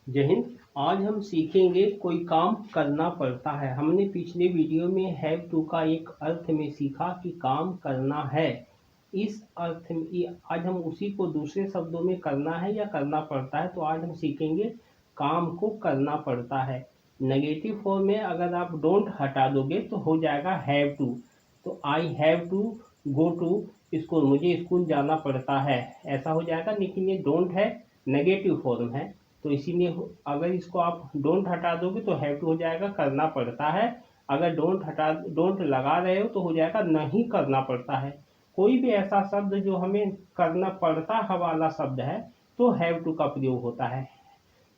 जय हिंद। आज हम सीखेंगे कोई काम करना पड़ता है। हमने पिछले वीडियो में हैव टू का एक अर्थ में सीखा कि काम करना है। इस अर्थ में आज हम उसी को दूसरे शब्दों में करना है या करना पड़ता है। तो आज हम सीखेंगे काम को करना पड़ता है। नेगेटिव फॉर्म में अगर आप डोंट हटा दोगे तो हो जाएगा हैव टू। तो I have to go to school, मुझे स्कूल जाना पड़ता है, ऐसा हो जाएगा। लेकिन ये डोंट है, नेगेटिव फॉर्म है, तो इसीलिए अगर इसको आप डोंट हटा दोगे तो हैव टू हो जाएगा करना पड़ता है। अगर डोंट लगा रहे हो तो हो जाएगा नहीं करना पड़ता है। कोई भी ऐसा शब्द जो हमें करना पड़ता है वाला शब्द है तो हैव टू का प्रयोग होता है।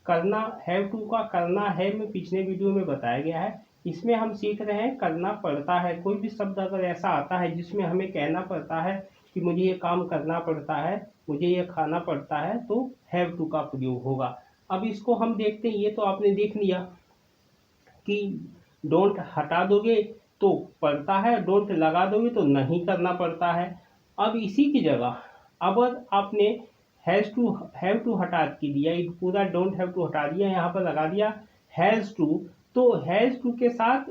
करना, हैव टू का करना है में पिछले वीडियो में बताया गया है। इसमें हम सीख रहे हैं करना पड़ता है। कोई भी शब्द अगर ऐसा आता है जिसमें हमें कहना पड़ता है कि मुझे ये काम करना पड़ता है, मुझे ये खाना पड़ता है, तो हैव टू का प्रयोग होगा। अब इसको हम देखते हैं। ये तो आपने देख लिया कि डोंट हटा दोगे तो पड़ता है, डोंट लगा दोगे तो नहीं करना पड़ता है। अब इसी की जगह अब आपने हैव टू हटा के दिया, पूरा डोंट हैव टू हटा दिया, यहाँ पर लगा दिया हैज़ टू। तो हैज़ टू के साथ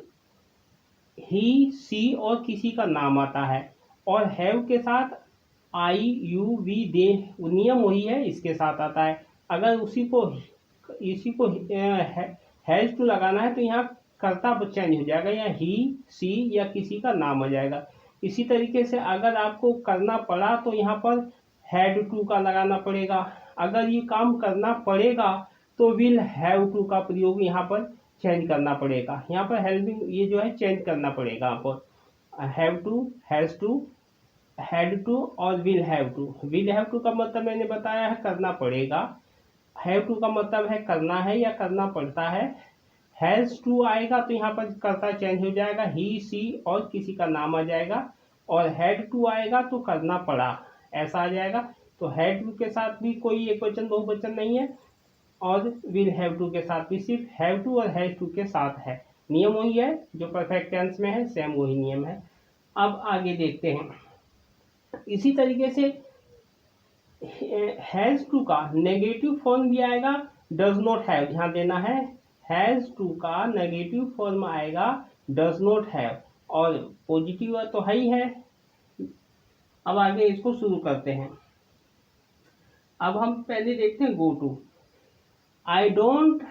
ही, सी और किसी का नाम आता है, और हैव के साथ आई, यू, वी, दे, नियम वही है, इसके साथ आता है। अगर इसी को हैज टू लगाना है तो यहाँ कर्ता चेंज हो जाएगा, या ही, सी या किसी का नाम आ जाएगा। इसी तरीके से अगर आपको करना पड़ा तो यहाँ पर हैड टू का लगाना पड़ेगा। अगर ये काम करना पड़ेगा तो विल हैव टू का प्रयोग यहाँ पर चेंज करना पड़ेगा। यहाँ पर हेल्पिंग ये जो है चेंज करना पड़ेगा यहाँ पर। Have to, has to, had to और will have to. Will have to का मतलब मैंने बताया है करना पड़ेगा। हैव टू का मतलब है करना है या करना पड़ता है। हैज़ टू आएगा तो यहाँ पर कर्ता चेंज हो जाएगा, ही, सी और किसी का नाम आ जाएगा। और हैड टू आएगा तो करना पड़ा, ऐसा आ जाएगा। तो हैड टू के साथ भी कोई एक वचन बहुवचन नहीं है, और विल हैव टू के साथ भी सिर्फ हैव टू और हैज टू के साथ है। नियम वही है जो परफेक्ट टेंस में है, सेम वही नियम है। अब आगे देखते हैं। इसी तरीके से हैज टू का नेगेटिव फॉर्म भी आएगा, डज नॉट हैव, ध्यान देना है। हैज टू का नेगेटिव फॉर्म आएगा डज नॉट हैव, और पॉजिटिव तो है ही है। अब आगे इसको शुरू करते हैं। अब हम पहले देखते हैं go to. I don't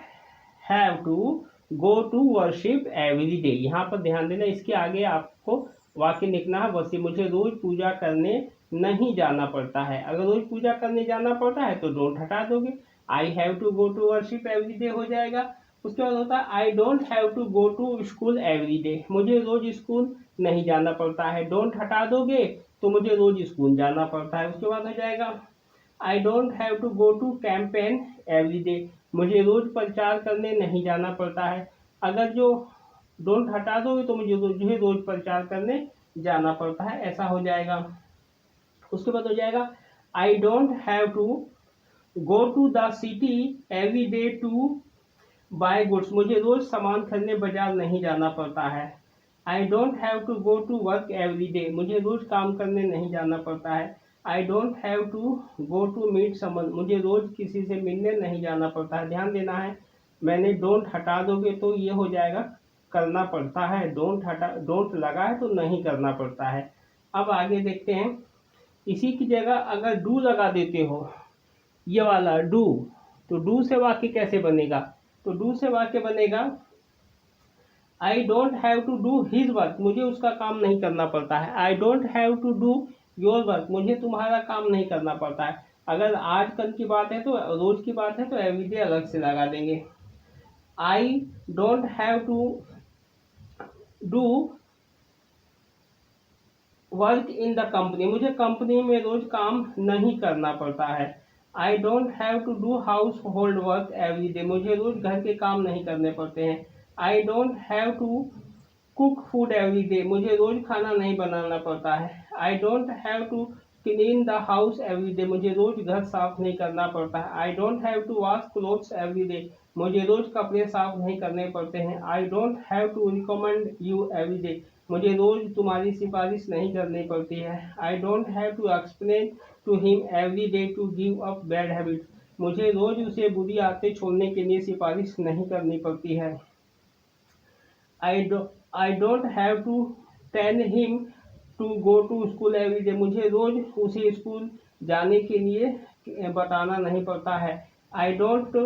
have to go to worship every day. यहाँ पर ध्यान देना, इसके आगे आपको वाक्य लिखना है, वैसे मुझे रोज पूजा करने नहीं जाना पड़ता है। अगर रोज पूजा करने जाना पड़ता है तो डोंट हटा दोगे, I have to go to worship every day हो जाएगा। उसके बाद होता है I don't have to go to school every day, मुझे रोज स्कूल नहीं जाना पड़ता है। डोंट हटा दोगे तो मुझे रोज स्कूल जाना पड़ता है। उसके बाद हो जाएगा I don't have to go to campaign every day, मुझे रोज प्रचार करने नहीं जाना पड़ता है। अगर जो डोंट हटा दोगे तो मुझे रोज प्रचार करने जाना पड़ता है, ऐसा हो जाएगा। उसके बाद हो जाएगा I don't have to go to the city every day to buy goods, मुझे रोज सामान खरीदने बाजार नहीं जाना पड़ता है। I don't have to go to work every day, मुझे रोज काम करने नहीं जाना पड़ता है। I don't have to go to meet someone, मुझे रोज किसी से मिलने नहीं जाना पड़ता है। ध्यान देना है, मैंने डोंट हटा दोगे तो ये हो जाएगा करना पड़ता है, डोंट लगा है तो नहीं करना पड़ता है। अब आगे देखते हैं। इसी की जगह अगर डू लगा देते हो, ये वाला डू, तो डू से वाक्य कैसे बनेगा? तो डू से वाक्य बनेगा I don't have to do his work, मुझे उसका काम नहीं करना पड़ता है। I don't have to do your work, मुझे तुम्हारा काम नहीं करना पड़ता है। अगर आज कल की बात है तो रोज की बात है तो एवरीडे अलग से लगा देंगे। I don't have to do work in the company, मुझे कंपनी में रोज काम नहीं करना पड़ता है। I don't have to do household work every day, मुझे रोज घर के काम नहीं करने पड़ते हैं। I don't have to cook food every day, मुझे रोज खाना नहीं बनाना पड़ता है। I don't have to clean the house every day, मुझे रोज घर साफ नहीं करना पड़ता है। I don't have to wash clothes every day, मुझे रोज कपड़े साफ नहीं करने पड़ते हैं। I don't have to recommend you every day, मुझे रोज तुम्हारी सिफारिश नहीं करनी पड़ती है। I don't have to explain to him every day to give up bad habits, मुझे रोज उसे बुरी आदतें छोड़ने के लिए सिफारिश नहीं करनी पड़ती है। I don't have to tell him to go to school every day. मुझे रोज उसे स्कूल जाने के लिए बताना नहीं पड़ता है। I don't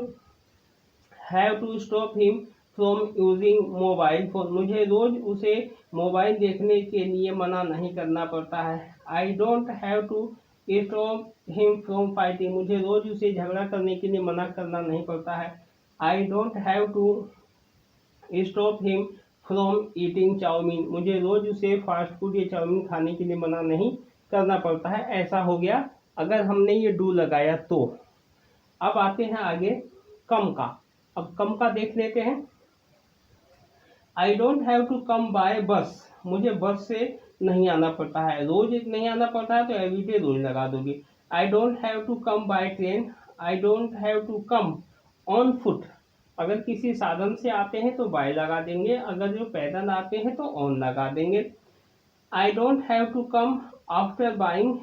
have to stop him from using mobile phone. मुझे रोज उसे मोबाइल देखने के लिए मना नहीं करना पड़ता है। I don't have to stop him from fighting. मुझे रोज उसे झगड़ा करने के लिए मना करना नहीं पड़ता है। I don't have to stop him from eating chowmein. मुझे रोज उसे फास्ट फूड या चाउमीन खाने के लिए मना नहीं करना पड़ता है। ऐसा हो गया अगर हमने ये डू लगाया तो। अब आते हैं आगे कम का। अब कम का देख लेते हैं। I don't have to come by bus. मुझे बस से नहीं आना पड़ता है। रोज नहीं आना पड़ता है तो एवरीडे रोज लगा दोगे। I don't have to come by train. I don't have to come on foot. अगर किसी साधन से आते हैं तो बाय लगा देंगे, अगर जो पैदल आते हैं तो ऑन लगा देंगे। I don't have to come after buying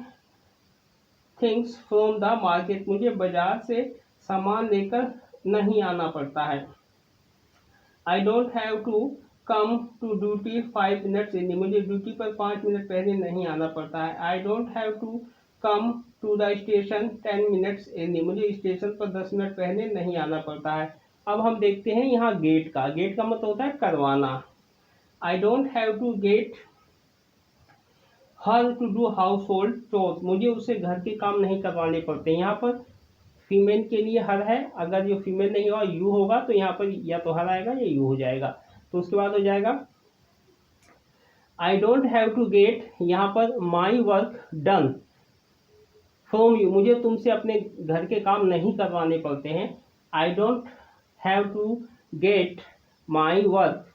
things from the market. मुझे बाजार से सामान लेकर नहीं आना पड़ता है। I don't have to come to duty 5 minutes early. मुझे ड्यूटी पर 5 मिनट पहले नहीं आना पड़ता है। I don't have to come to the station 10 minutes early. मुझे स्टेशन पर 10 मिनट पहले नहीं आना पड़ता है। अब हम देखते हैं यहाँ गेट का। गेट का मतलब होता है करवाना। I don't have to get her to do household chores. मुझे उसे घर के काम नहीं करवाने पड़ते। यहाँ पर फीमेल के लिए हर है, अगर ये फीमेल नहीं होगा यू होगा तो यहाँ पर या तो हर आएगा या यू हो जाएगा। तो उसके बाद हो जाएगा I don't have to get यहाँ पर my work done from you. मुझे तुमसे अपने घर के काम नहीं करवाने पड़ते हैं। I don't have to get my work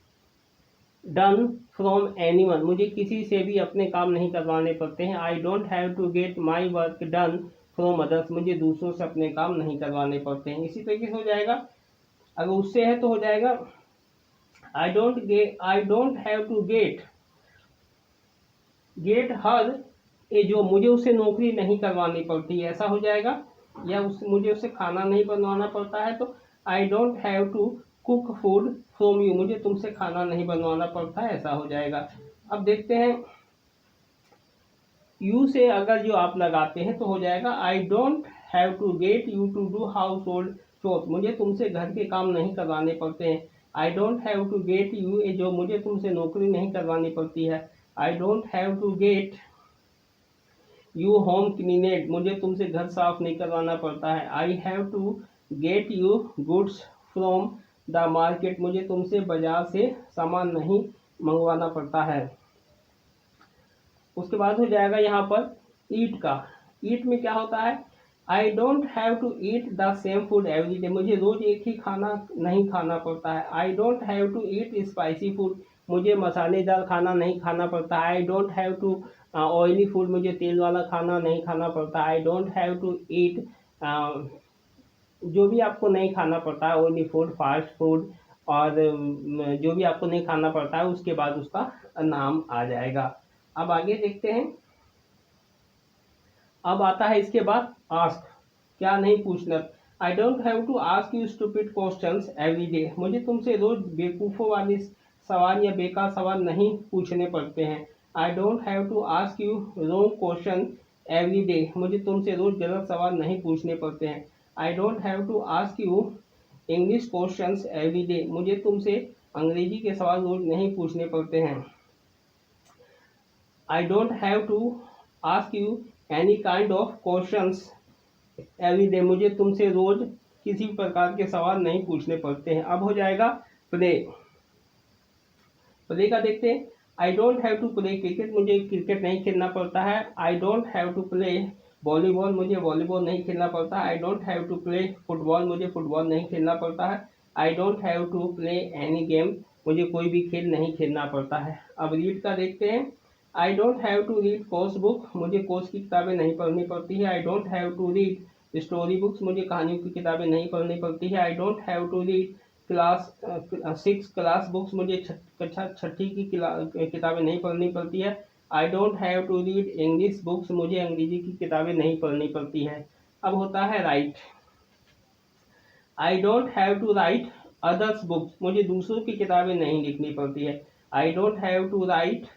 done from anyone. मुझे किसी से भी अपने काम नहीं करवाने पड़ते हैं। I don't have to get my work done from others. मुझे दूसरों से अपने काम नहीं करवाने पड़ते हैं। इसी तरीके से हो जाएगा। अगर उससे है तो हो जाएगा I don't have to get her a job. मुझे उससे नौकरी नहीं करवानी पड़ती, ऐसा हो जाएगा। या मुझे उससे खाना नहीं बनवाना पड़ता है तो I don't have to cook food from you. मुझे तुमसे खाना नहीं बनवाना पड़ता है, ऐसा हो जाएगा। अब देखते हैं यू से अगर जो आप लगाते हैं तो हो जाएगा I don't have to get you to do household chores. मुझे तुमसे घर के काम नहीं करवाने पड़ते हैं। I don't have to get you a job. मुझे तुमसे नौकरी नहीं करवानी पड़ती है। I don't have to get you home cleaned. मुझे तुमसे घर साफ नहीं करवाना पड़ता है। I have to get you goods from the market. मुझे तुमसे बाजार से सामान नहीं मंगवाना पड़ता है। उसके बाद हो जाएगा यहाँ पर ईट का। ईट में क्या होता है I don't have to eat the same food every day. मुझे रोज एक ही खाना नहीं खाना पड़ता है। I don't have to eat spicy food. मुझे मसालेदार खाना नहीं खाना पड़ता है। I don't have to oily food. मुझे तेल वाला खाना नहीं खाना पड़ता। I don't have to eat जो भी आपको नहीं खाना पड़ता है ऑयली फूड, फास्ट फूड और जो भी आपको नहीं खाना पड़ता है उसके बाद उसका नाम आ जाएगा। अब आगे देखते हैं। अब आता है इसके बाद आस्क. क्या नहीं पूछना। I don't have to ask you stupid questions every day. मुझे तुमसे रोज बेवकूफ़ों वाले सवाल या बेकार सवाल नहीं पूछने पड़ते हैं। I don't have to ask you wrong question every day. मुझे तुमसे रोज गलत सवाल नहीं पूछने पड़ते हैं। I don't have to ask you English questions every day. मुझे तुमसे अंग्रेजी के सवाल रोज नहीं पूछने पड़ते हैं। I don't have to ask you any kind of questions every day. मुझे तुमसे रोज किसी प्रकार के सवाल नहीं पूछने पड़ते हैं। अब हो जाएगा प्ले. प्ले का देखते हैं। I don't have to play cricket. मुझे क्रिकेट नहीं खेलना पड़ता है। I don't have to play volleyball. मुझे वॉलीबॉल नहीं खेलना पड़ता। I don't have to play football. मुझे फुटबॉल नहीं खेलना पड़ता है। I don't have to play any game. मुझे कोई भी खेल नहीं खेलना पड़ता है। अब रीड का देखते हैं। I don't have to read course book. मुझे कोर्स की किताबें नहीं पढ़नी पड़ती है। I don't have to read story books. मुझे कहानियों की किताबें नहीं पढ़नी पड़ती है। I don't have to read class 6 class books. मुझे कक्षा 6 की किताबें नहीं पढ़नी पड़ती है। I don't have to read English books. मुझे अंग्रेजी की किताबें नहीं पढ़नी पड़ती है। अब होता है write. I don't have to write others books, मुझे दूसरों की किताबें नहीं लिखनी पड़ती है। I don't have to write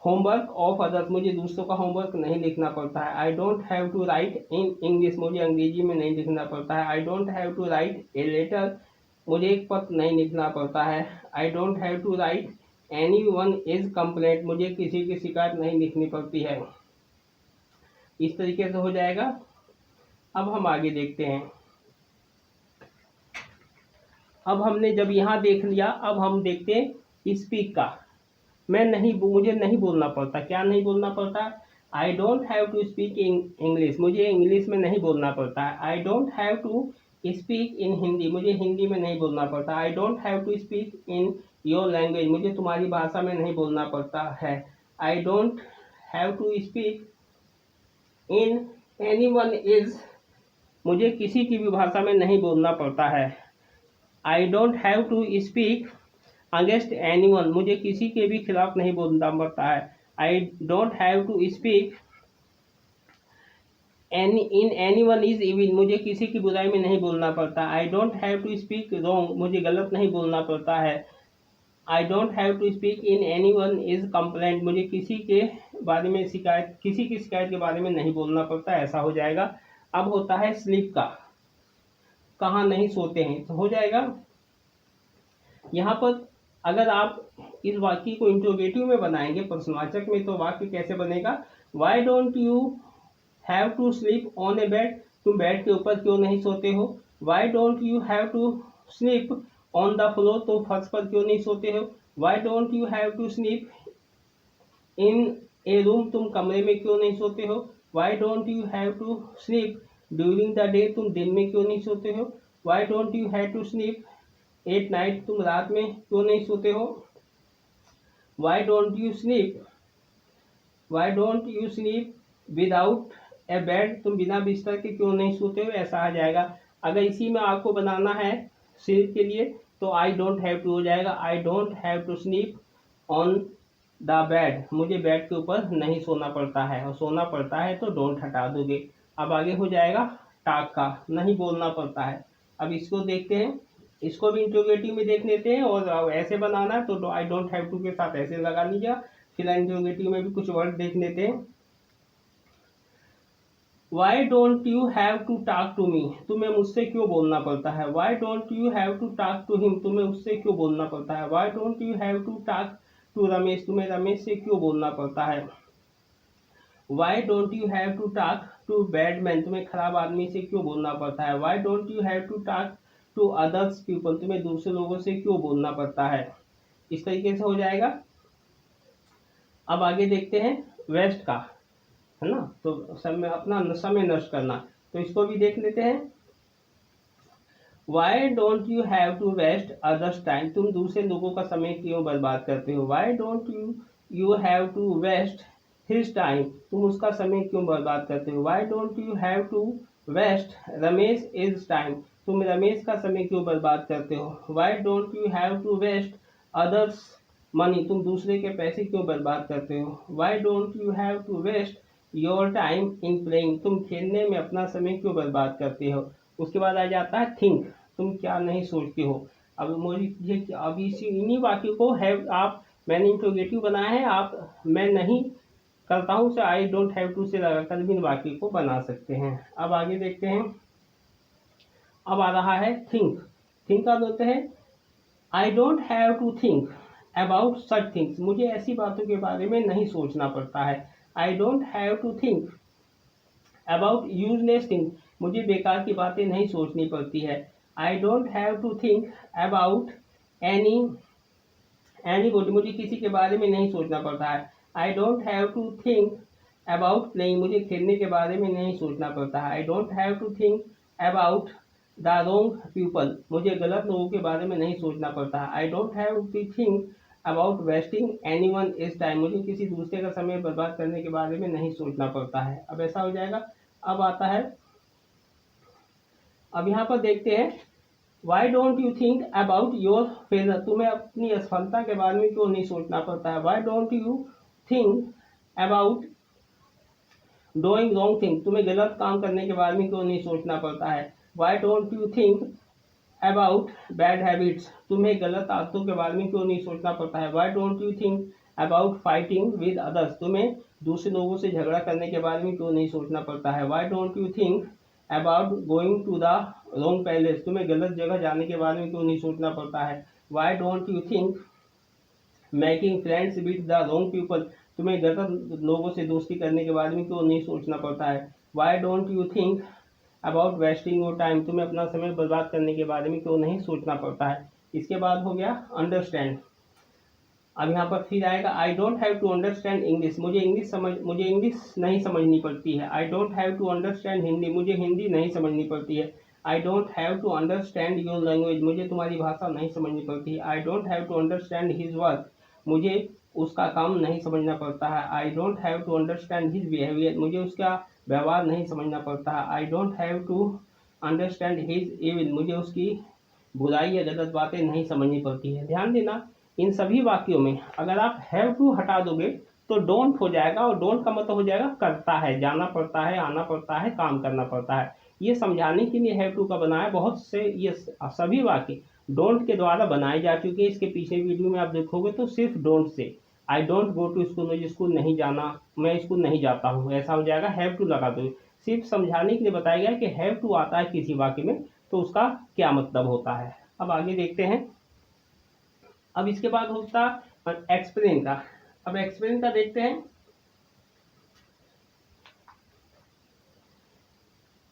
homework of others, मुझे दूसरों का होमवर्क नहीं लिखना पड़ता है। I don't have to write in English, मुझे अंग्रेजी में नहीं लिखना पड़ता है। I don't have to write a letter, मुझे एक पत्र नहीं लिखना पड़ता है। I don't have to write any one is complaint, मुझे किसी की शिकायत नहीं लिखनी पड़ती है। इस तरीके से हो जाएगा। अब हम आगे देखते हैं। अब हमने जब यहाँ देख लिया, अब हम देखते हैं स्पीक का। मुझे नहीं बोलना पड़ता। क्या नहीं बोलना पड़ता? I don't have to speak in English, मुझे इंग्लिश में नहीं बोलना पड़ता है। I don't have to speak in Hindi, मुझे हिंदी में नहीं बोलना पड़ता। I don't have to speak in your language, मुझे तुम्हारी भाषा में नहीं बोलना पड़ता है। I don't have to speak in anyone is, मुझे किसी की भी भाषा में नहीं बोलना पड़ता है। I don't have to speak against anyone, मुझे किसी के भी खिलाफ नहीं बोलना पड़ता है। I don't have to speak in anyone is evil, मुझे किसी की बुराई में नहीं बोलना पड़ता। I don't have to speak wrong, मुझे गलत नहीं बोलना पड़ता है। I don't have to speak in anyone is complaint, मुझे किसी के बारे में शिकायत, किसी की शिकायत के बारे में नहीं बोलना पड़ता। ऐसा हो जाएगा। अब होता है स्लीप का, कहाँ नहीं सोते हैं, तो हो जाएगा। यहाँ पर अगर आप इस वाक्य को इंट्रोगेटिव में बनाएंगे प्रश्नवाचक में, तो वाक्य कैसे बनेगा? Why don't you have to sleep on a bed, तुम बेड के ऊपर क्यों नहीं सोते हो? Why don't you have to sleep on the floor, तुम फर्श पर क्यों नहीं सोते हो? Why don't you have to sleep in a room, तुम कमरे में क्यों नहीं सोते हो? Why don't you have to sleep during the day, तुम दिन में क्यों नहीं सोते हो? Why don't you have to sleep at night, तुम रात में क्यों नहीं सोते हो? Why don't you sleep without a bed, तुम बिना बिस्तर के क्यों नहीं सोते हो? ऐसा आ जाएगा। अगर इसी में आपको बनाना है स्लीप के लिए, तो आई डोंट हैव टू हो जाएगा। I don't have to sleep on the bed, मुझे बेड के ऊपर नहीं सोना पड़ता है, और सोना पड़ता है तो डोंट हटा दोगे। अब आगे हो जाएगा टाक का, नहीं बोलना पड़ता है। अब इसको देखते हैं, इसको भी इंट्रोगेटिव में देख लेते हैं, और ऐसे बनाना है तो आई डोंट हैव टू के साथ ऐसे लगा लीजिए। फिर इंट्रोगेटिव में भी कुछ वर्ड देख लेते हैं। Why don't you have to talk to me, तुम्हें मुझसे क्यों बोलना पड़ता है? Why don't you have to talk to him, तुम्हें उससे क्यों बोलना पड़ता है? Why don't you have to talk to Ramesh, तुम्हें रमेश से क्यों बोलना पड़ता है? Why don't you have to talk to bad man, तुम्हें खराब आदमी से क्यों बोलना पड़ता है? Why don't you have to talk to others people, तुम्हें दूसरे लोगों से क्यों बोलना पड़ता है? इस तरीके से हो जाएगा। अब आगे देखते हैं वेस्ट का, है ना, तो समय अपना समय नष्ट करना, तो इसको भी देख लेते हैं। Why don't you have to waste others time, तुम दूसरे लोगों का समय क्यों बर्बाद करते हो? Why don't you have to waste his time, तुम उसका समय क्यों बर्बाद करते हो? Why don't you have to waste Ramesh is time, तुम रमेश का समय क्यों बर्बाद करते हो? Why don't you have to waste others money, तुम दूसरे के पैसे क्यों बर्बाद करते हो? Why don't you have to waste your time in playing, तुम खेलने में अपना समय क्यों बर्बाद करते हो? उसके बाद आ जाता है थिंक, तुम क्या नहीं सोचते हो। अब मुझे अब इसी इन्हीं वाक्यों को हैव आप, मैंने इंट्रोगेटिव बनाया है, आप मैं नहीं करता हूँ से आई डोंट हैव टू से लगाकर भी इन वाक्यों को बना सकते हैं। अब आगे देखते हैं। अब आ रहा है थिंक। थिंक का बोलते हैं I don't have to think about such things, मुझे ऐसी बातों के बारे में नहीं सोचना पड़ता है। I don't have to think about useless things, मुझे बेकार की बातें नहीं सोचनी पड़ती है। I don't have to think about anybody, मुझे किसी के बारे में नहीं सोचना पड़ता है। I don't have to think about playing, मुझे खेलने के बारे में नहीं सोचना पड़ता है। I don't have to think about the wrong people, मुझे गलत लोगों के बारे में नहीं सोचना पड़ता है। I don't have to think about wasting anyone is time, मुझे किसी दूसरे का समय बर्बाद करने के बारे में नहीं सोचना पड़ता है। अब ऐसा हो जाएगा। अब आता है, अब यहाँ पर देखते हैं why don't you think about your failure, तुम्हें अपनी असफलता के बारे में क्यों नहीं सोचना पड़ता है। Why don't you think about doing wrong thing, तुम्हें गलत काम करने के बारे में क्यों नहीं सोचना पड़ता है। Why don't you think about bad habits, तुम्हें गलत आदतों के बारे में क्यों नहीं सोचना पड़ता है। Why don't you think about fighting with others, तुम्हें दूसरे लोगों से झगड़ा करने के बारे में क्यों नहीं सोचना पड़ता है। Why don't you think about going to the wrong palace, तुम्हें गलत जगह जाने के बारे में क्यों नहीं सोचना पड़ता है। Why don't you think making friends with the wrong people, तुम्हें गलत लोगों से दोस्ती करने के बारे में क्यों नहीं सोचना पड़ता है। Why don't you think about wasting your time, तुम्हें अपना समय बर्बाद करने के बारे में क्यों नहीं सोचना पड़ता है। इसके बाद हो गया अंडरस्टैंड। अब यहाँ पर फिर आएगा I don't have to understand English, मुझे इंग्लिश नहीं समझनी पड़ती है। I don't have to understand Hindi, मुझे हिंदी नहीं समझनी पड़ती है। I don't have to understand your language, मुझे तुम्हारी भाषा नहीं समझनी पड़ती है। I don't have to understand his work, मुझे उसका काम नहीं समझना पड़ता है। I don't have to understand his behaviour, मुझे उसका व्यवहार नहीं समझना पड़ता है। I don't have to understand his evil, मुझे उसकी बुराई या गलत बातें नहीं समझनी पड़ती है। ध्यान देना, इन सभी वाक्यों में अगर आप हैव टू हटा दोगे तो डोंट हो जाएगा, और डोंट का मतलब हो जाएगा करता है, जाना पड़ता है, आना पड़ता है, काम करना पड़ता है। ये समझाने के लिए हैव टू का बनाया। बहुत से ये सभी वाक्य डोंट के द्वारा बनाए जा चुके हैं। इसके पीछे वीडियो में आप देखोगे तो सिर्फ don't say, I don't go to school, मुझे स्कूल नहीं जाना, मैं स्कूल नहीं जाता हूँ, ऐसा हो जाएगा। हैव टू लगा दो, सिर्फ समझाने के लिए बताया गया कि हैव टू आता है किसी वाक्य में तो उसका क्या मतलब होता है। अब आगे देखते हैं। अब इसके बाद होता एक्सप्लेन का। अब एक्सप्लेन का देखते हैं।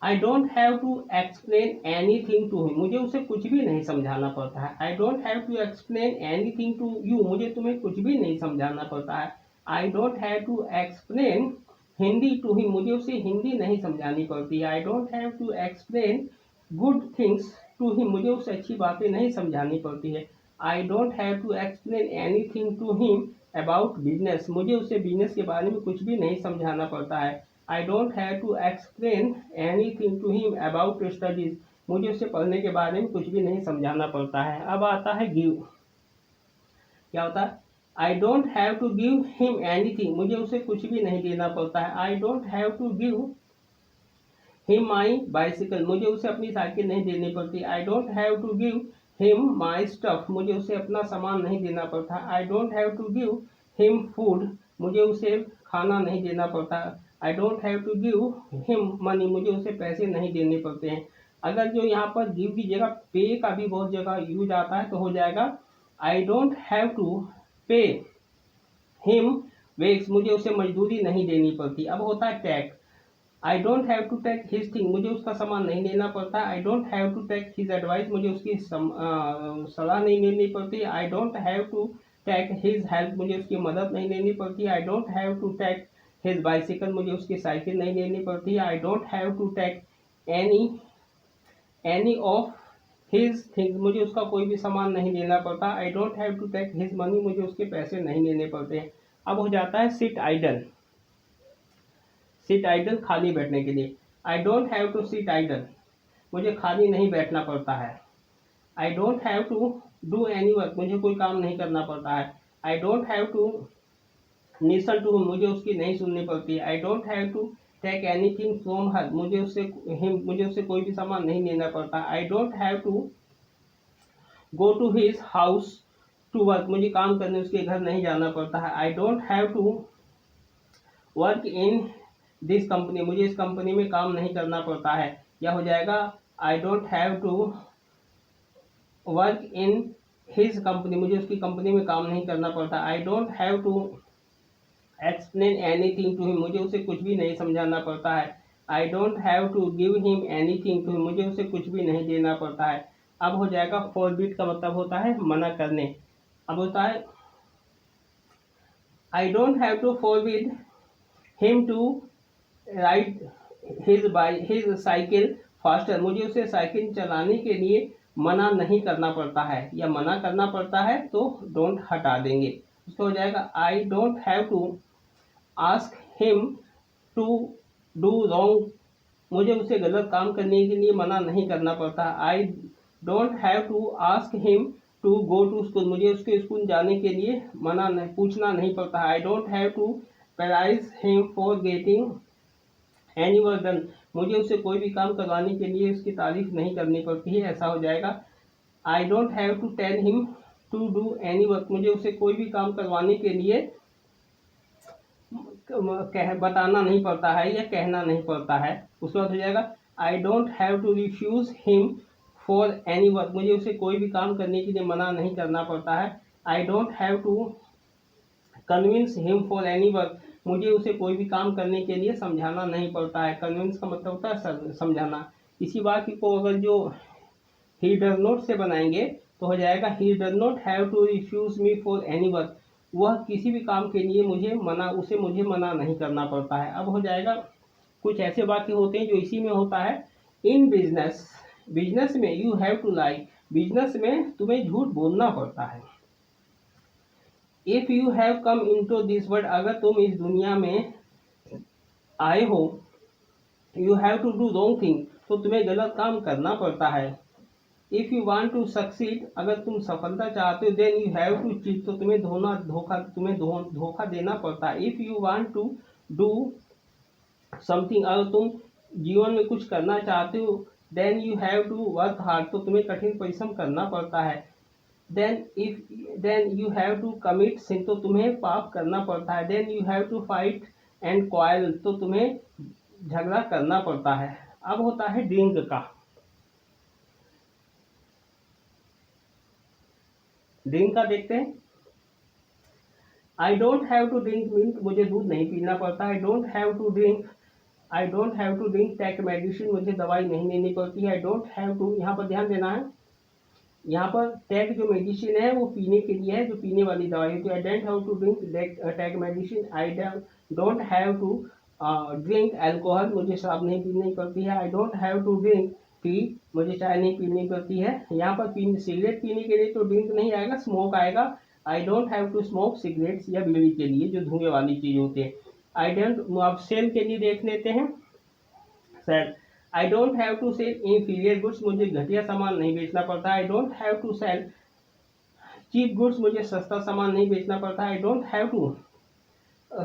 I don't have to explain anything to him, मुझे उसे कुछ भी नहीं समझाना पड़ता है। I don't have to explain anything to you, मुझे तुम्हें कुछ भी नहीं समझाना पड़ता है। I don't have to explain Hindi to him, मुझे उसे हिंदी नहीं समझानी पड़ती है। I don't have to explain good things to him, मुझे उसे अच्छी बातें नहीं समझानी पड़ती है। I don't have to explain anything to him about business, मुझे उसे बिजनेस के बारे में कुछ भी नहीं समझाना पड़ता है। I don't have to explain anything to him about studies, मुझे उसे पढ़ने के बारे में कुछ भी नहीं समझाना पड़ता है। अब आता है गिव। क्या होता है, I don't have to give him anything, मुझे उसे कुछ भी नहीं देना पड़ता है। I don't have to give him my bicycle, मुझे उसे अपनी साइकिल नहीं देनी पड़ती। I don't have to give him my stuff, मुझे उसे अपना सामान नहीं देना पड़ता। I don't have to give him food, मुझे उसे खाना नहीं देना पड़ता। I don't have to give him money, मुझे उसे पैसे नहीं देने पड़ते हैं। अगर जो यहाँ पर गिव की जगह पे का भी बहुत जगह यूज आता है तो हो जाएगा I don't have to pay him wages, मुझे उसे मजदूरी नहीं देनी पड़ती। अब होता है take. I don't have to take his thing, मुझे उसका सामान नहीं लेना पड़ता। I don't have to take his advice, मुझे उसकी सलाह नहीं लेनी पड़ती। I don't have to take his help, मुझे उसकी मदद नहीं लेनी पड़ती। I don't have to take his bicycle, मुझे उसकी साइकिल नहीं लेनी पड़ती। I don't have to take any of his things, मुझे उसका कोई भी सामान नहीं लेना पड़ता। I don't have to take his money, मुझे उसके पैसे नहीं लेने पड़ते हैं। अब हो जाता है सिट आइडल। सिट आइडल खाली बैठने के लिए। I don't have to sit idle, मुझे खाली नहीं बैठना पड़ता है। I don't have to do any work, मुझे कोई काम नहीं करना पड़ता है। I don't have to listen to, मुझे उसकी नहीं सुननी पड़ती। I don't have to take anything from her, मुझे उससे कोई भी सामान नहीं लेना पड़ता। I don't have to go to his house to work, मुझे काम करने उसके घर नहीं जाना पड़ता है। I don't have to work in this company, मुझे इस कंपनी में काम नहीं करना पड़ता है। यह हो जाएगा I don't have to work in his company, मुझे उसकी कंपनी में काम नहीं करना पड़ता। I don't have to explain anything to him, मुझे उसे कुछ भी नहीं समझाना पड़ता है। I don't have to give him anything to him, मुझे उसे कुछ भी नहीं देना पड़ता है। अब हो जाएगा फॉरबिड का मतलब होता है मना करने। अब होता है I don't have to forbid him to ride his cycle faster, मुझे उसे साइकिल चलाने के लिए मना नहीं करना पड़ता है, या मना करना पड़ता है तो डोंट हटा देंगे। उसको हो जाएगा I don't have to ask him to do wrong, मुझे उसे गलत काम करने के लिए मना नहीं करना पड़ता। I don't have to ask him to go to school, मुझे उसके स्कूल जाने के लिए पूछना नहीं पड़ता। I don't have to prize him for getting any work done, मुझे उससे कोई भी काम करवाने के लिए उसकी तारीफ नहीं करनी पड़ती है। ऐसा हो जाएगा I don't have to tell him to do any work, मुझे उसे कोई भी काम करवाने के लिए बताना नहीं पड़ता है या कहना नहीं पड़ता है। उसके बाद हो जाएगा I don't have to refuse him for any work, मुझे उसे कोई भी काम करने के लिए मना नहीं करना पड़ता है। I don't have to convince him for any work, मुझे उसे कोई भी काम करने के लिए समझाना नहीं पड़ता है। कन्विंस का मतलब होता है समझाना। इसी बात को अगर जो ही डज नॉट से बनाएंगे तो हो जाएगा he does not have to refuse me for any work, वह किसी भी काम के लिए मुझे मना नहीं करना पड़ता है। अब हो जाएगा कुछ ऐसे वाक्य होते हैं जो इसी में होता है। इन बिजनेस, बिजनेस में you have to lie, business में तुम्हें झूठ बोलना पड़ता है। If you have come into this world, अगर तुम इस दुनिया में आए हो, you have to do wrong thing, तो तुम्हें गलत काम करना पड़ता है। If you want to succeed, अगर तुम सफलता चाहते हो, then you have to cheat, तो तुम्हें धोखा देना पड़ता है। If you want to do something, अगर तुम जीवन में कुछ करना चाहते हो, then you have to work hard, तो तुम्हें कठिन परिश्रम करना पड़ता है। Then you have to commit sin, तो तुम्हें पाप करना पड़ता है। Then you have to fight and quarrel, तो तुम्हें झगड़ा करना पड़ता है। अब होता है ड्रिंक का। ड्रिंक का देखते हैं। I don't have to drink milk, मुझे दूध नहीं पीना पड़ता। I don't have to drink take medicine, मुझे दवाई नहीं लेनी पड़ती है। आई डोंट हैव टू, यहाँ पर ध्यान देना है, यहाँ पर टेक जो मेडिसिन है वो पीने के लिए है, जो पीने वाली दवाई है। तो I don't have to drink take medicine. I don't have to drink alcohol, मुझे शराब नहीं पीनी पड़ती है। I don't have to drink tea, मुझे चाय नहीं पीनी पड़ती है। यहाँ पर सिगरेट पीने के लिए तो ड्रिंक नहीं आएगा, स्मोक आएगा। I don't have to smoke cigarettes, या बीड़ी के लिए जो धुएं वाली चीज होती है। आई डोंट, अब सेल के लिए देख लेते हैं। Sell, I don't have to sell inferior goods, मुझे घटिया सामान नहीं बेचना पड़ता। I don't have to sell cheap goods, मुझे सस्ता सामान नहीं बेचना पड़ता। I don't have to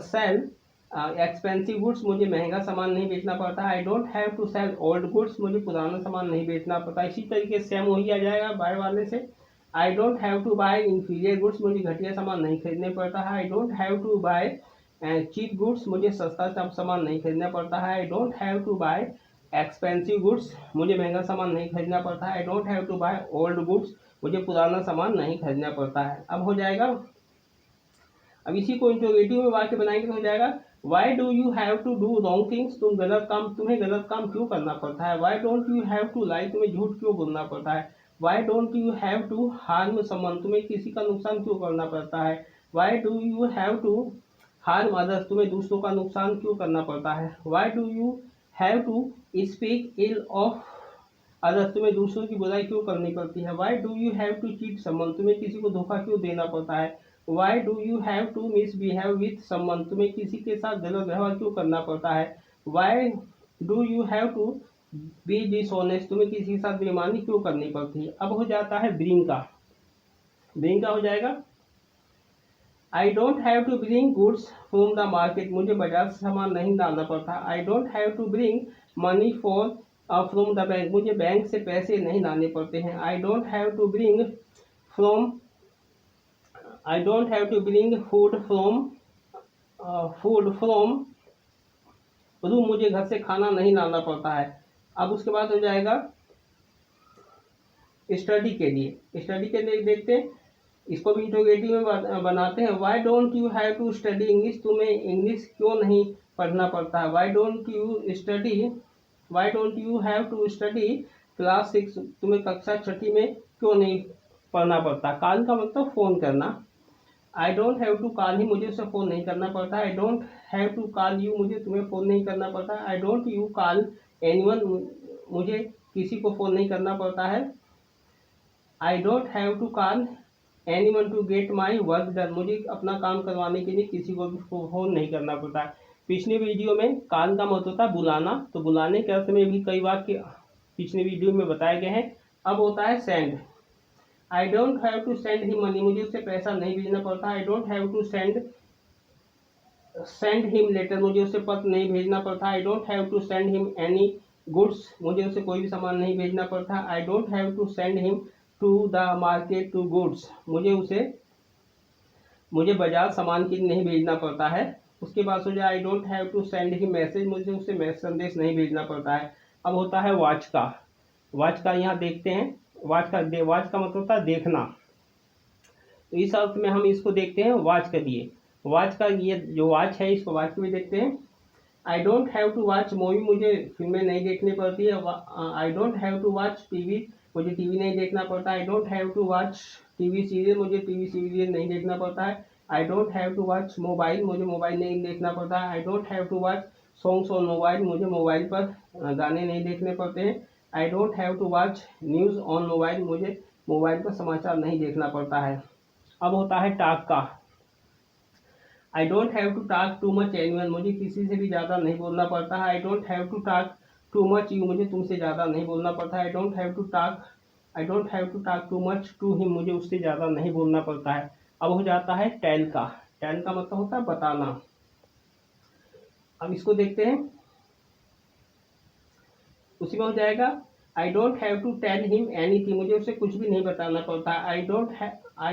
sell expensive goods, मुझे महंगा सामान नहीं बेचना पड़ता। I don't have to sell old goods, मुझे पुराना सामान नहीं बेचना पड़ता। इसी तरीके से सेम वही आ जाएगा बाय वाले से। I don't have to buy inferior goods, मुझे घटिया सामान नहीं खरीदने पड़ता है। I don't have to buy cheap goods, मुझे सस्ता सामान नहीं खरीदना पड़ता है। I don't have to buy expensive goods, मुझे महंगा सामान नहीं खरीदना पड़ता है। I don't have to buy old goods, मुझे पुराना सामान नहीं खरीदना पड़ता है। अब हो जाएगा, अब इसी को इंटरोगेटिव में वाक्य बनाएंगे तो हो जाएगा why do you have to do wrong things, तुम्हें गलत काम क्यों करना पड़ता है। Why don't you have to lie, तुम्हें झूठ क्यों बोलना पड़ता है। Why don't you have to harm someone, तुम्हें किसी का नुकसान क्यों करना पड़ता है। Why do you have to harm others, तुम्हें दूसरों का नुकसान क्यों करना पड़ता है। Why do you have to speak ill of others, तुम्हें दूसरों की बुराई क्यों करनी पड़ती है। Why do you have to cheat someone, तुम्हें किसी को धोखा क्यों देना पड़ता है। Why do you have to misbehave with someone, तुम्हें किसी के साथ गलत व्यवहार क्यों करना पड़ता है। Why do you have to be dishonest, तुम्हें किसी के साथ बेईमानी क्यों करनी पड़ती है। अब हो जाता है ब्रिंग का। ब्रिंग का हो जाएगा I don't have to bring goods from the market, मुझे बाजार से सामान नहीं डालना पड़ता। I don't have to bring money for from the bank, मुझे बैंक से पैसे नहीं लाने पड़ते हैं। I don't have to bring food from room, मुझे घर से खाना नहीं लाना पड़ता है। अब उसके बाद हो जाएगा स्टडी के लिए देखते हैं, इसको भी इंटरोगेटिव में बनाते हैं। Why don't you have to study English, तुम्हें इंग्लिश क्यों नहीं पढ़ना पड़ता है। Why don't you have to study class 6, तुम्हें कक्षा 6 में क्यों नहीं पढ़ना पड़ता। कॉल का मतलब फ़ोन करना। I don't have to call him, मुझे उसे फ़ोन नहीं करना पड़ता। I don't have to call you, मुझे तुम्हें फ़ोन नहीं करना पड़ता। I don't you call anyone, मुझे किसी को फ़ोन नहीं करना पड़ता है। I don't have to call anyone to get my work done, मुझे अपना काम करवाने के लिए किसी को भी फ़ोन नहीं करना पड़ता है। पिछले वीडियो में कॉल का मतलब होता है बुलाना, तो बुलाने के अर्थ में भी कई वाक्य पिछले वीडियो में बताए गए हैं। अब होता है send. I don't have to send him money, मुझे उससे पैसा नहीं भेजना पड़ता। I don't have to send him letter, मुझे उससे पत्र नहीं भेजना पड़ता। I don't have to send him any goods, मुझे उससे कोई भी सामान नहीं भेजना पड़ता। I don't have to send him to the market to goods, मुझे बाजार सामान के लिए नहीं भेजना पड़ता है। उसके बाद हो जाए I don't have to send he message, मुझे उसे संदेश नहीं भेजना पड़ता है। अब होता है वॉच का यहाँ देखते हैं। वॉच का मतलब होता है देखना, तो इस अर्थ में हम इसको देखते हैं वॉच के लिए। वॉच का ये जो वॉच है इसको वॉच में देखते हैं। I don't have to watch movie, मुझे फिल्में नहीं देखनी पड़ती है। I don't have to watch TV, मुझे टीवी नहीं देखना पड़ता। I don't have to watch TV serial, मुझे टीवी सीरियल नहीं देखना पड़ता है। I don't have to watch mobile, मुझे मोबाइल नहीं देखना पड़ता है। I don't have to watch songs on mobile, मुझे मोबाइल पर गाने नहीं देखने पड़ते हैं। I don't have to watch news on mobile, मुझे मोबाइल पर समाचार नहीं देखना पड़ता है। अब होता है टॉक का। I don't have to talk too much anyone, मुझे किसी से भी ज़्यादा नहीं बोलना पड़ता है। I don't have to talk too much you, मुझे तुमसे ज़्यादा नहीं बोलना पड़ता है। I don't have to talk too much to him, मुझे उससे ज़्यादा नहीं बोलना पड़ता है। अब हो जाता है टेल का मतलब होता है बताना। अब इसको देखते हैं, उसी में हो जाएगा I don't have to tell him anything, मुझे उसे कुछ भी नहीं बताना पड़ता है। I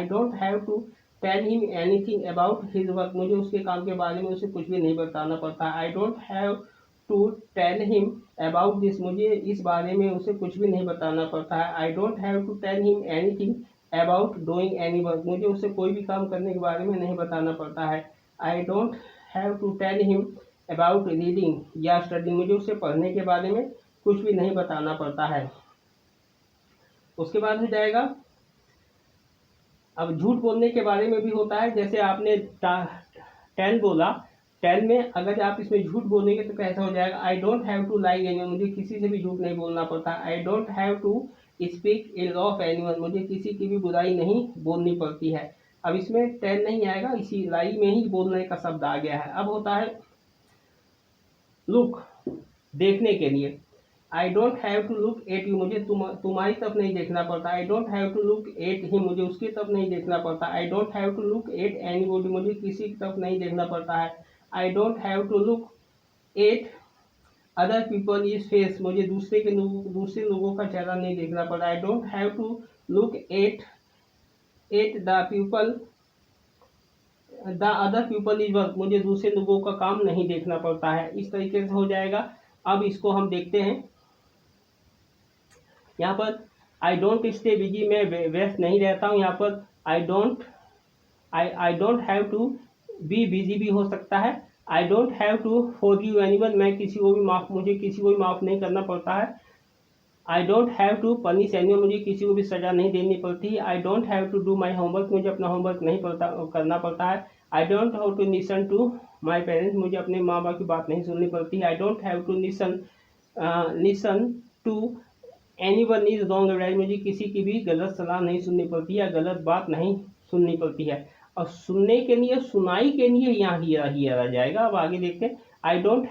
don't have to tell him anything about his work, मुझे उसके काम के बारे में उसे कुछ भी नहीं बताना पड़ता है। I don't have to tell him about this, मुझे इस बारे में उसे कुछ भी नहीं बताना पड़ता है। I don't have to tell him anything about doing any work, मुझे उसे कोई भी काम करने के बारे में नहीं बताना पड़ता है। I don't have to tell him about reading या स्टडिंग, मुझे उसे पढ़ने के बारे में कुछ भी नहीं बताना पड़ता है। उसके बाद हो जाएगा, अब झूठ बोलने के बारे में भी होता है। जैसे आपने 10 बोला, 10 में अगर आप इसमें झूठ बोलेंगे तो कैसा हो जाएगा, I don't have to lie anyone, मुझे किसी से भी झूठ नहीं बोलना पड़ता। I don't have to speak ill of anyone, मुझे किसी की भी बुराई नहीं बोलनी पड़ती है। अब इसमें 10 नहीं आएगा, इसी लाई में ही बोलने का शब्द आ गया है। अब होता है लुक, देखने के लिए। I don't have to look at you, मुझे तुम्हारी तरफ नहीं देखना पड़ता। I don't have to look at him, मुझे उसकी तरफ नहीं देखना पड़ता। I don't have to look at anybody, मुझे किसी की तरफ नहीं देखना पड़ता है। I don't have to look at other people is face, मुझे दूसरे लोगों का चेहरा नहीं देखना पड़ता। I don't have to look at the people the other people is work, मुझे दूसरे लोगों का काम नहीं देखना पड़ता है। इस तरीके से हो जाएगा। अब इसको हम देखते हैं। यहाँ पर आई डोंट स्टे बिजी, मैं व्यस्त नहीं रहता हूँ। यहाँ पर I don't have to be busy भी हो सकता है। I don't have to forgive anyone, मुझे किसी को भी माफ़ नहीं करना पड़ता है। I don't have to punish anyone, मुझे किसी को भी सजा नहीं देनी पड़ती। I don't have to do my homework, मुझे अपना होमवर्क नहीं करना पड़ता है। I don't have to listen to my parents, मुझे अपने माँ बाप की बात नहीं सुननी पड़ती। I don't have to listen to anyone is wrong advice, मुझे किसी की भी गलत सलाह नहीं सुननी पड़ती या गलत बात नहीं सुननी पड़ती है। और सुनने के लिए, सुनाई के लिए यहाँ ही आ जाएगा। अब आगे देखते हैं। I don't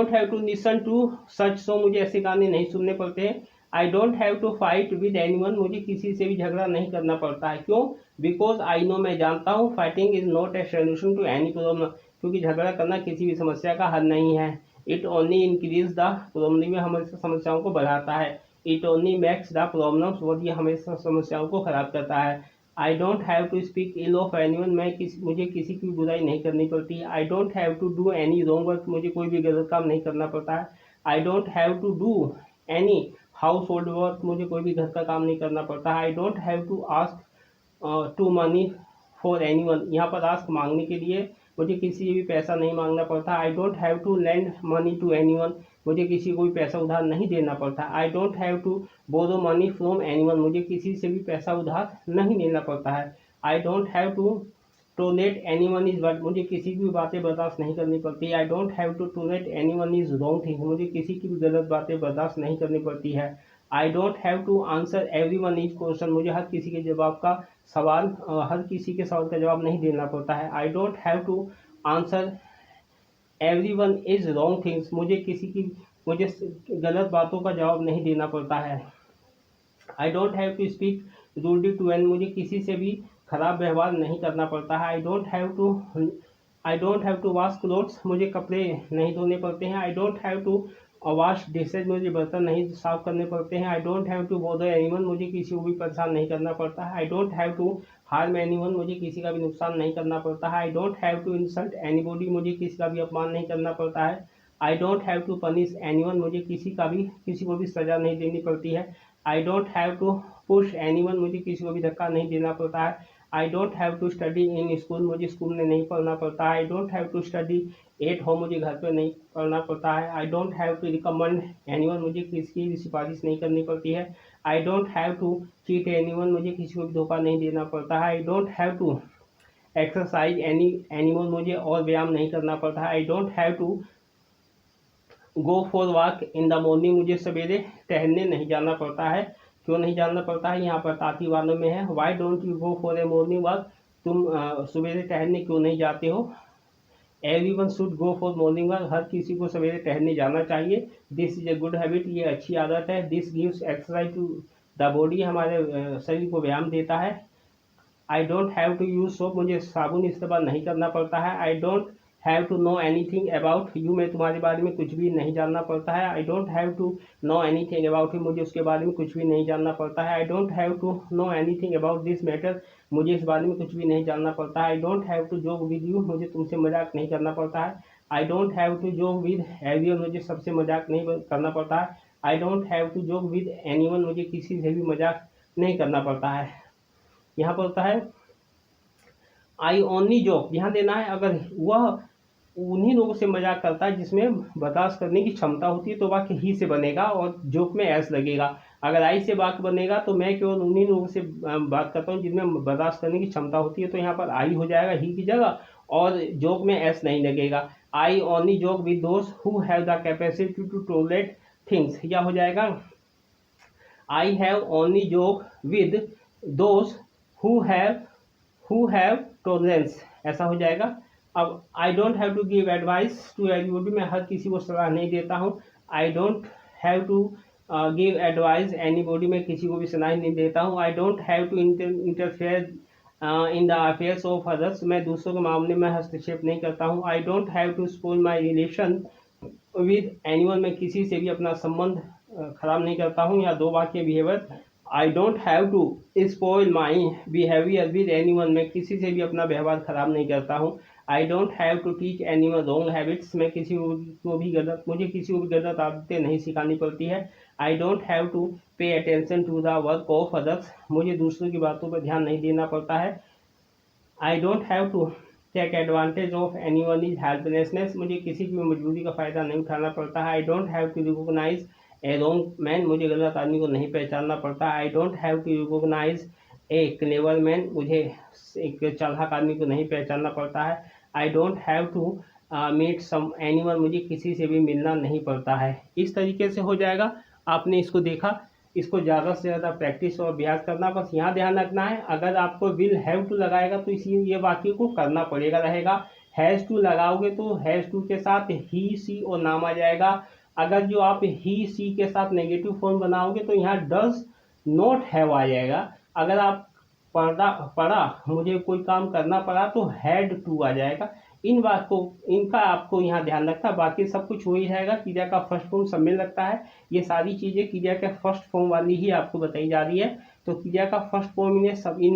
have to listen to such सो, मुझे ऐसे गाने नहीं सुनने पड़ते हैं। I don't have to fight with anyone, मुझे किसी से भी झगड़ा नहीं करना पड़ता है। क्यों? बिकॉज आई नो, मैं जानता हूँ, fighting is not a solution to any problem, क्योंकि झगड़ा करना किसी भी समस्या का हल नहीं है। It only increase the problem, में हमेशा समस्याओं को बढ़ाता है। It only makes the problems, वो ये हमेशा समस्याओं को खराब करता है। I don't have to speak ill of anyone, मुझे किसी की बुराई नहीं करनी पड़ती। I don't have to do any wrong work, मुझे कोई भी गलत काम नहीं करना पड़ता है। I don't have to do any household work, मुझे कोई भी घर का काम नहीं करना पड़ता है। I don't have to ask to money for anyone, यहाँ पर आस्क मांगने के लिए मुझे किसी से भी पैसा नहीं मांगना पड़ता। I don't have to lend money to anyone, मुझे किसी को भी पैसा उधार नहीं देना पड़ता। I don't have to borrow money from anyone, मुझे किसी से भी पैसा उधार नहीं लेना पड़ता है। I don't have to tolerate anyone is but, मुझे किसी की भी बातें बर्दाश्त नहीं करनी पड़ती। I don't have to tolerate anyone is wrong thing, मुझे किसी की भी गलत बातें बर्दाश्त नहीं करनी पड़ती है। I don't have to answer everyone is question, मुझे हर किसी के सवाल का जवाब नहीं देना पड़ता है। I don't have to answer everyone is wrong things, मुझे गलत बातों का जवाब नहीं देना पड़ता है। I don't have to speak rudely to an, मुझे किसी से भी खराब व्यवहार नहीं करना पड़ता है। I don't have to wash clothes, मुझे कपड़े नहीं धोने पड़ते हैं। I don't have to wash dishes, मुझे बर्तन नहीं साफ करने पड़ते हैं। I don't have to bother anyone, मुझे किसी को भी परेशान नहीं करना पड़ता है। I don't have to harm anyone, मुझे किसी का भी नुकसान नहीं करना पड़ता है। I don't have to insult anybody, मुझे किसी का भी अपमान नहीं करना पड़ता है। I don't have to punish anyone, मुझे किसी को भी सजा नहीं देनी पड़ती है। I don't have to push anyone, मुझे किसी को भी धक्का नहीं देना पड़ता है। I don't have to study in school, मुझे स्कूल में नहीं पढ़ना पड़ता है। I don't have to study at home, मुझे घर पे नहीं पढ़ना पड़ता है। I don't have to recommend anyone, मुझे किसी की भी सिफारिश नहीं करनी पड़ती है। I don't have to cheat anyone, मुझे किसी को भी धोखा नहीं देना पड़ता है। I don't have to exercise anyone, मुझे और व्यायाम नहीं करना पड़ता है। I don't have to go for walk in the morning, मुझे सवेरे टहलने नहीं जाना पड़ता है। क्यों नहीं जाना पड़ता है, यहाँ पर ताती वालों में है। Why don't you go for a morning walk, तुम सवेरे टहलने क्यों नहीं जाते हो। Everyone should go for morning walk, हर किसी को सवेरे टहलने जाना चाहिए। This is a good habit, ये अच्छी आदत है। This gives exercise to the body, हमारे शरीर को व्यायाम देता है। I don't have to use soap, मुझे साबुन इस्तेमाल नहीं करना पड़ता है। I don't have to know anything about you, मैं तुम्हारे बारे में कुछ भी नहीं जानना पड़ता है। I don't have to know anything about you, मुझे उसके बारे में कुछ भी नहीं जानना पड़ता है। I don't have to know anything about this matter, मुझे इस बारे में कुछ भी नहीं जानना पड़ता है। I don't have to joke with you, मुझे तुमसे मजाक नहीं करना पड़ता है। I don't have to joke with everyone, मुझे सबसे मजाक नहीं करना पड़ता है। I don't have to joke with anyone, मुझे किसी से भी मजाक नहीं करना पड़ता है। यहाँ पर होता है आई ओनली जोक, ध्यान देना है, अगर वह उन्हीं लोगों से मजाक करता है जिसमें बर्दाश्त करने की क्षमता होती है तो वाक्य ही से बनेगा और जोक में एस लगेगा। अगर आई से वाक्य बनेगा तो मैं केवल उन्हीं लोगों से बात करता हूँ जिनमें बर्दाश्त करने की क्षमता होती है, तो यहाँ पर आई हो जाएगा ही की जगह और जोक में एस नहीं लगेगा। आई ओनली जोक विद दोस्त who have the capacity to tolerate things, यह हो जाएगा I have only joke with दोस्त हु हैव टॉलरेंस, ऐसा हो जाएगा। अब I don't have to give advice to anybody, मैं हर किसी को सलाह नहीं देता हूँ। I don't have to give advice anybody, मैं किसी को भी सलाह नहीं देता हूँ। I don't have to interfere in the affairs of others, मैं दूसरों के मामले में हस्तक्षेप नहीं करता हूँ। I don't have to spoil my relation with anyone, मैं किसी से भी अपना संबंध खराब नहीं करता हूँ। या दो वाक्य behaviour, I don't have to spoil my behaviour with anyone, मैं किसी से भी अपना व्यवहार खराब नहीं करता हूँ। I don't have to teach anyone wrong habits, मैं मुझे किसी को भी गलत आदतें नहीं सिखानी पड़ती है। I don't have to pay attention to the work of others, मुझे दूसरों की बातों पर ध्यान नहीं देना पड़ता है। I don't have to take advantage of anyone is helplessness, मुझे किसी की मजबूरी का फायदा नहीं उठाना पड़ता है। I don't have to recognise a wrong man, मुझे गलत आदमी को नहीं पहचानना पड़ता। I don't have to recognise a clever man, मुझे एक चालाक आदमी को नहीं पहचानना पड़ता है। I don't have to meet some anyone, मुझे किसी से भी मिलना नहीं पड़ता है। इस तरीके से हो जाएगा। आपने इसको देखा, इसको ज़्यादा से ज़्यादा प्रैक्टिस और अभ्यास करना। बस यहाँ ध्यान रखना है, अगर आपको विल हैव टू लगाएगा तो इसी ये वाक्य को करना पड़ेगा रहेगा। हैज़ टू लगाओगे तो हैज़ टू के साथ ही सी और नाम आ जाएगा। अगर जो आप ही सी के साथ नेगेटिव फॉर्म बनाओगे तो यहाँ डज नॉट हैव आ जाएगा। अगर आप पढ़ा मुझे कोई काम करना पड़ा तो हैड टू आ जाएगा। इनका आपको यहाँ ध्यान रखना, बाकी सब कुछ वही रहेगा। क्रिया का फर्स्ट फॉर्म सब में लगता है। ये सारी चीजें क्रिया के फर्स्ट फॉर्म वाली ही आपको बताई जा रही है। तो क्रिया का फर्स्ट फॉर्म इन्हें सब इन